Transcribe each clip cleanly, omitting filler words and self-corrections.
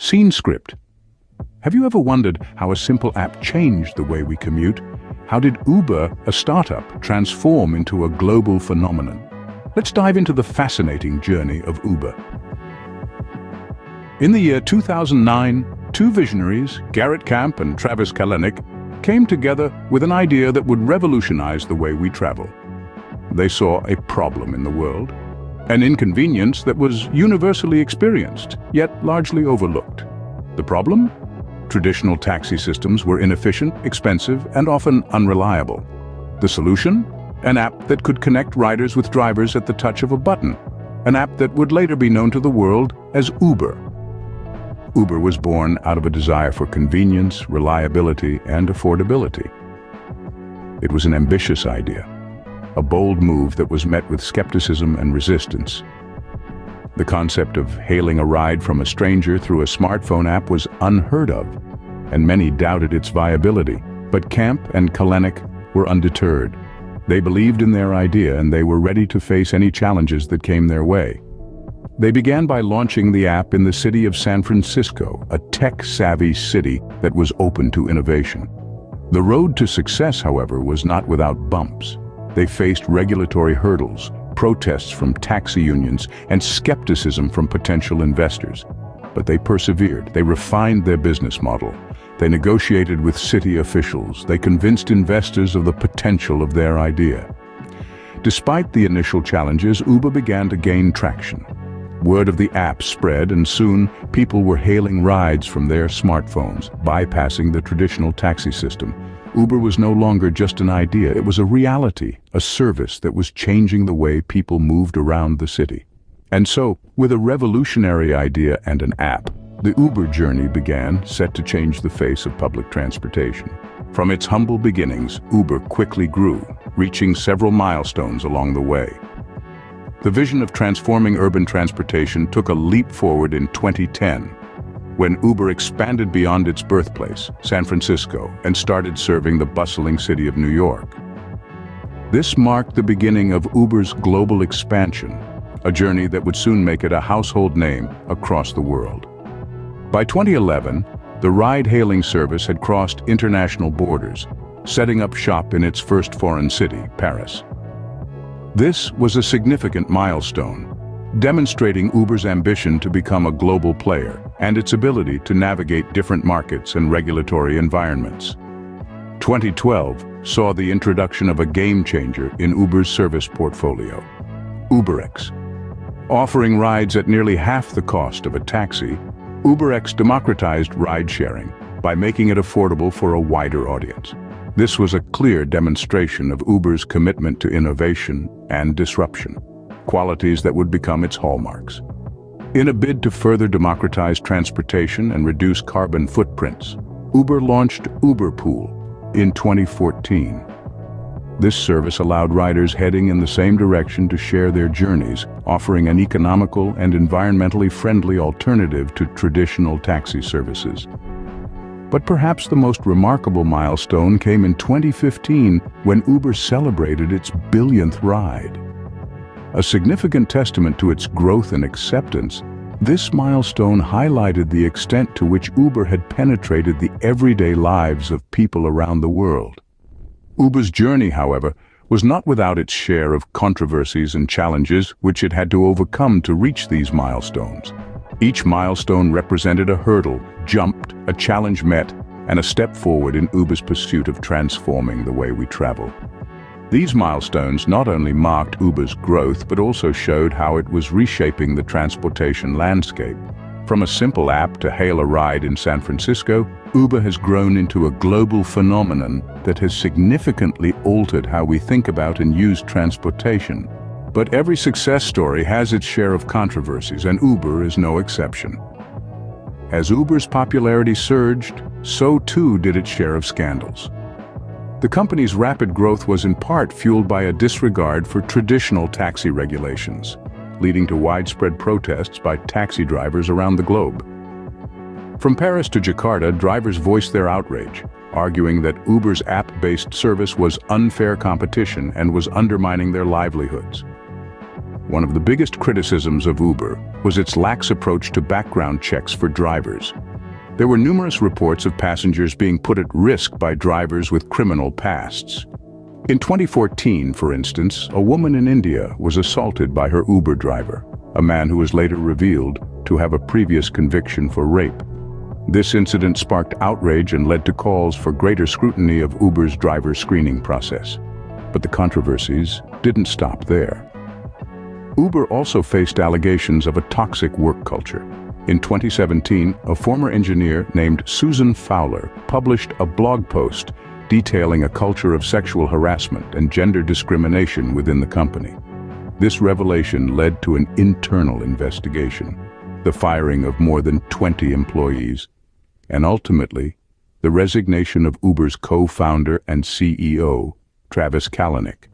Scene script. Have you ever wondered how a simple app changed the way we commute? How did Uber, a startup, transform into a global phenomenon? Let's dive into the fascinating journey of Uber. In the year 2009, two visionaries, Garrett Camp and Travis Kalanick, came together with an idea that would revolutionize the way we travel. They saw a problem in the world, an inconvenience that was universally experienced, yet largely overlooked. The problem? Traditional taxi systems were inefficient, expensive, and often unreliable. The solution? An app that could connect riders with drivers at the touch of a button. An app that would later be known to the world as Uber. Uber was born out of a desire for convenience, reliability, and affordability. It was an ambitious idea, a bold move that was met with skepticism and resistance. The concept of hailing a ride from a stranger through a smartphone app was unheard of, and many doubted its viability. But Camp and Kalanick were undeterred. They believed in their idea and they were ready to face any challenges that came their way. They began by launching the app in the city of San Francisco, a tech-savvy city that was open to innovation. The road to success, however, was not without bumps. They faced regulatory hurdles, protests from taxi unions, and skepticism from potential investors. But they persevered. They refined their business model. They negotiated with city officials. They convinced investors of the potential of their idea. Despite the initial challenges, Uber began to gain traction. Word of the app spread, and soon people were hailing rides from their smartphones, bypassing the traditional taxi system. Uber was no longer just an idea, it was a reality, a service that was changing the way people moved around the city. And so, with a revolutionary idea and an app, the Uber journey began, set to change the face of public transportation. From its humble beginnings, Uber quickly grew, reaching several milestones along the way. The vision of transforming urban transportation took a leap forward in 2010, when Uber expanded beyond its birthplace, San Francisco, and started serving the bustling city of New York. This marked the beginning of Uber's global expansion, a journey that would soon make it a household name across the world. By 2011, the ride-hailing service had crossed international borders, setting up shop in its first foreign city, Paris. This was a significant milestone, demonstrating Uber's ambition to become a global player and its ability to navigate different markets and regulatory environments. 2012 saw the introduction of a game-changer in Uber's service portfolio, UberX. Offering rides at nearly half the cost of a taxi, UberX democratized ride-sharing by making it affordable for a wider audience. This was a clear demonstration of Uber's commitment to innovation and disruption, qualities that would become its hallmarks. In a bid to further democratize transportation and reduce carbon footprints, Uber launched UberPool in 2014. This service allowed riders heading in the same direction to share their journeys, offering an economical and environmentally friendly alternative to traditional taxi services. But perhaps the most remarkable milestone came in 2015 when Uber celebrated its billionth ride. A significant testament to its growth and acceptance, this milestone highlighted the extent to which Uber had penetrated the everyday lives of people around the world. Uber's journey, however, was not without its share of controversies and challenges which it had to overcome to reach these milestones. Each milestone represented a hurdle, jumped, a challenge met, and a step forward in Uber's pursuit of transforming the way we travel. These milestones not only marked Uber's growth, but also showed how it was reshaping the transportation landscape. From a simple app to hail a ride in San Francisco, Uber has grown into a global phenomenon that has significantly altered how we think about and use transportation. But every success story has its share of controversies, and Uber is no exception. As Uber's popularity surged, so too did its share of scandals. The company's rapid growth was in part fueled by a disregard for traditional taxi regulations, leading to widespread protests by taxi drivers around the globe. From Paris to Jakarta, drivers voiced their outrage, arguing that Uber's app-based service was unfair competition and was undermining their livelihoods. one of the biggest criticisms of Uber was its lax approach to background checks for drivers. There were numerous reports of passengers being put at risk by drivers with criminal pasts. In 2014, for instance, a woman in India was assaulted by her Uber driver, a man who was later revealed to have a previous conviction for rape. This incident sparked outrage and led to calls for greater scrutiny of Uber's driver screening process. But the controversies didn't stop there. Uber also faced allegations of a toxic work culture. In 2017, a former engineer named Susan Fowler published a blog post detailing a culture of sexual harassment and gender discrimination within the company. This revelation led to an internal investigation, the firing of more than 20 employees, and ultimately, the resignation of Uber's co-founder and CEO, Travis Kalanick.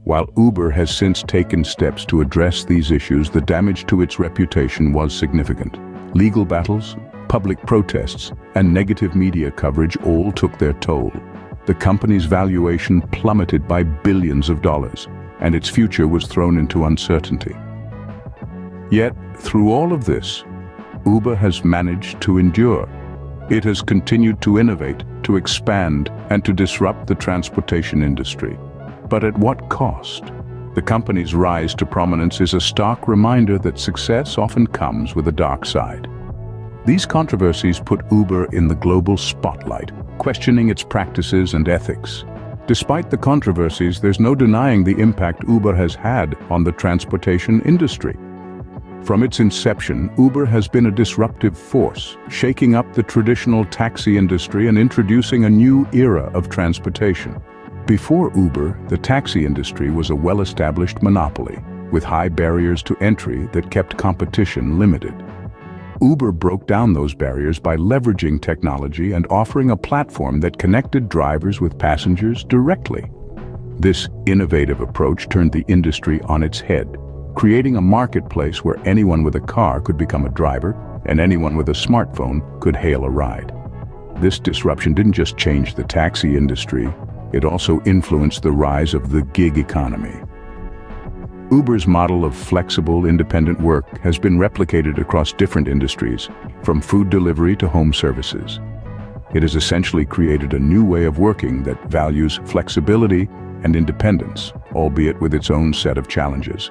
While Uber has since taken steps to address these issues, the damage to its reputation was significant. Legal battles, public protests, and negative media coverage all took their toll. The company's valuation plummeted by billions of dollars, and its future was thrown into uncertainty. Yet, through all of this, Uber has managed to endure. It has continued to innovate, to expand, and to disrupt the transportation industry. But at what cost? The company's rise to prominence is a stark reminder that success often comes with a dark side. These controversies put Uber in the global spotlight, questioning its practices and ethics. Despite the controversies, there's no denying the impact Uber has had on the transportation industry. From its inception, Uber has been a disruptive force, shaking up the traditional taxi industry and introducing a new era of transportation. Before Uber, the taxi industry was a well-established monopoly, with high barriers to entry that kept competition limited. Uber broke down those barriers by leveraging technology and offering a platform that connected drivers with passengers directly. This innovative approach turned the industry on its head, creating a marketplace where anyone with a car could become a driver and anyone with a smartphone could hail a ride. This disruption didn't just change the taxi industry, it also influenced the rise of the gig economy. Uber's model of flexible, independent work has been replicated across different industries, from food delivery to home services. It has essentially created a new way of working that values flexibility and independence, albeit with its own set of challenges.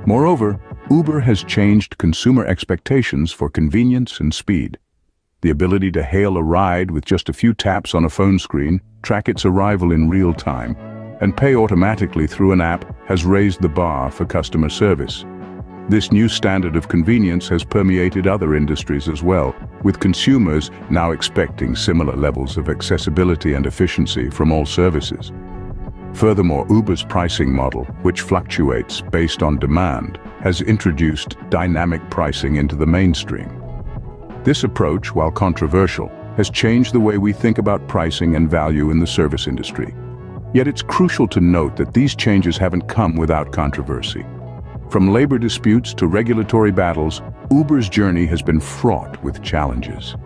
Moreover, Uber has changed consumer expectations for convenience and speed. The ability to hail a ride with just a few taps on a phone screen, track its arrival in real time, and pay automatically through an app has raised the bar for customer service. This new standard of convenience has permeated other industries as well, with consumers now expecting similar levels of accessibility and efficiency from all services. Furthermore, Uber's pricing model, which fluctuates based on demand, has introduced dynamic pricing into the mainstream. This approach, while controversial, has changed the way we think about pricing and value in the service industry. Yet it's crucial to note that these changes haven't come without controversy. From labor disputes to regulatory battles, Uber's journey has been fraught with challenges.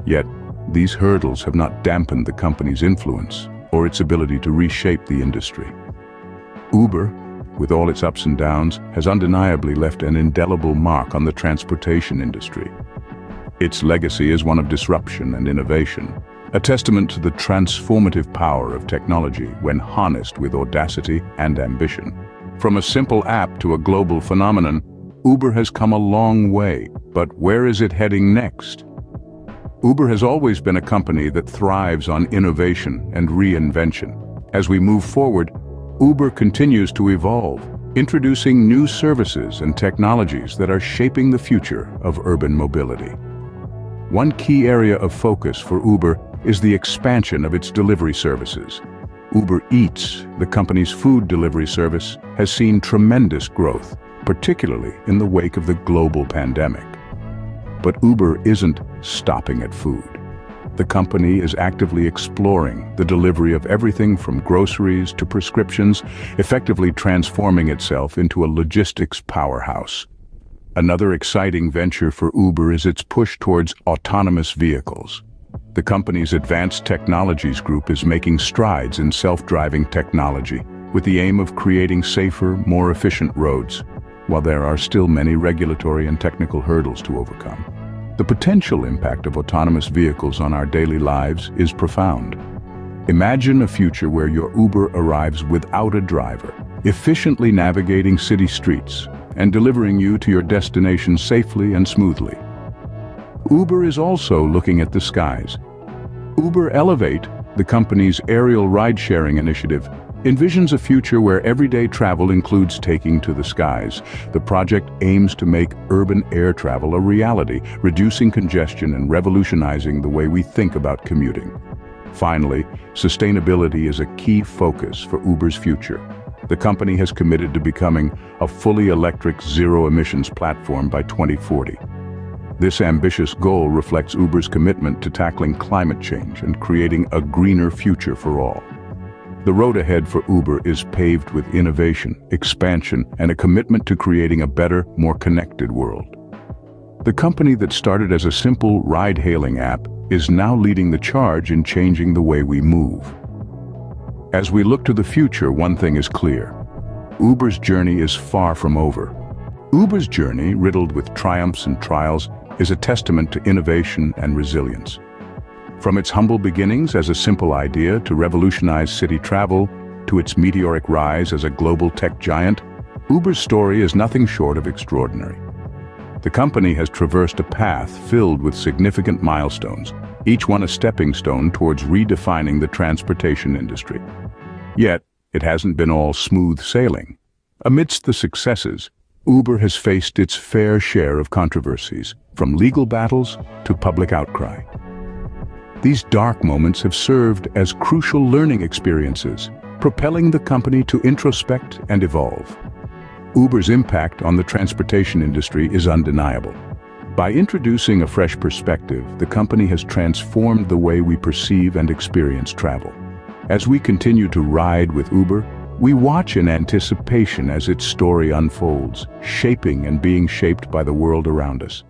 Yet, these hurdles have not dampened the company's influence or its ability to reshape the industry. Uber, with all its ups and downs, has undeniably left an indelible mark on the transportation industry. Its legacy is one of disruption and innovation, a testament to the transformative power of technology when harnessed with audacity and ambition. From a simple app to a global phenomenon, Uber has come a long way, but where is it heading next? Uber has always been a company that thrives on innovation and reinvention. As we move forward, Uber continues to evolve, introducing new services and technologies that are shaping the future of urban mobility. One key area of focus for Uber is the expansion of its delivery services. Uber Eats, the company's food delivery service, has seen tremendous growth, particularly in the wake of the global pandemic. But Uber isn't stopping at food. The company is actively exploring the delivery of everything from groceries to prescriptions, effectively transforming itself into a logistics powerhouse. Another exciting venture for Uber is its push towards autonomous vehicles. The company's Advanced Technologies Group is making strides in self-driving technology, with the aim of creating safer, more efficient roads. while there are still many regulatory and technical hurdles to overcome. The potential impact of autonomous vehicles on our daily lives is profound. Imagine a future where your Uber arrives without a driver, efficiently navigating city streets and delivering you to your destination safely and smoothly. Uber is also looking at the skies. Uber Elevate, the company's aerial ride-sharing initiative, envisions a future where everyday travel includes taking to the skies. The project aims to make urban air travel a reality, reducing congestion and revolutionizing the way we think about commuting. Finally, sustainability is a key focus for Uber's future. The company has committed to becoming a fully electric, zero-emissions platform by 2040. This ambitious goal reflects Uber's commitment to tackling climate change and creating a greener future for all. The road ahead for Uber is paved with innovation, expansion, and a commitment to creating a better, more connected world. The company that started as a simple ride-hailing app is now leading the charge in changing the way we move. As we look to the future, one thing is clear. Uber's journey is far from over. Uber's journey, riddled with triumphs and trials, is a testament to innovation and resilience. From its humble beginnings as a simple idea to revolutionize city travel, to its meteoric rise as a global tech giant, Uber's story is nothing short of extraordinary. The company has traversed a path filled with significant milestones, each one a stepping stone towards redefining the transportation industry. Yet, it hasn't been all smooth sailing. Amidst the successes, Uber has faced its fair share of controversies, from legal battles to public outcry. These dark moments have served as crucial learning experiences, propelling the company to introspect and evolve. Uber's impact on the transportation industry is undeniable. By introducing a fresh perspective, the company has transformed the way we perceive and experience travel. As we continue to ride with Uber, we watch in anticipation as its story unfolds, shaping and being shaped by the world around us.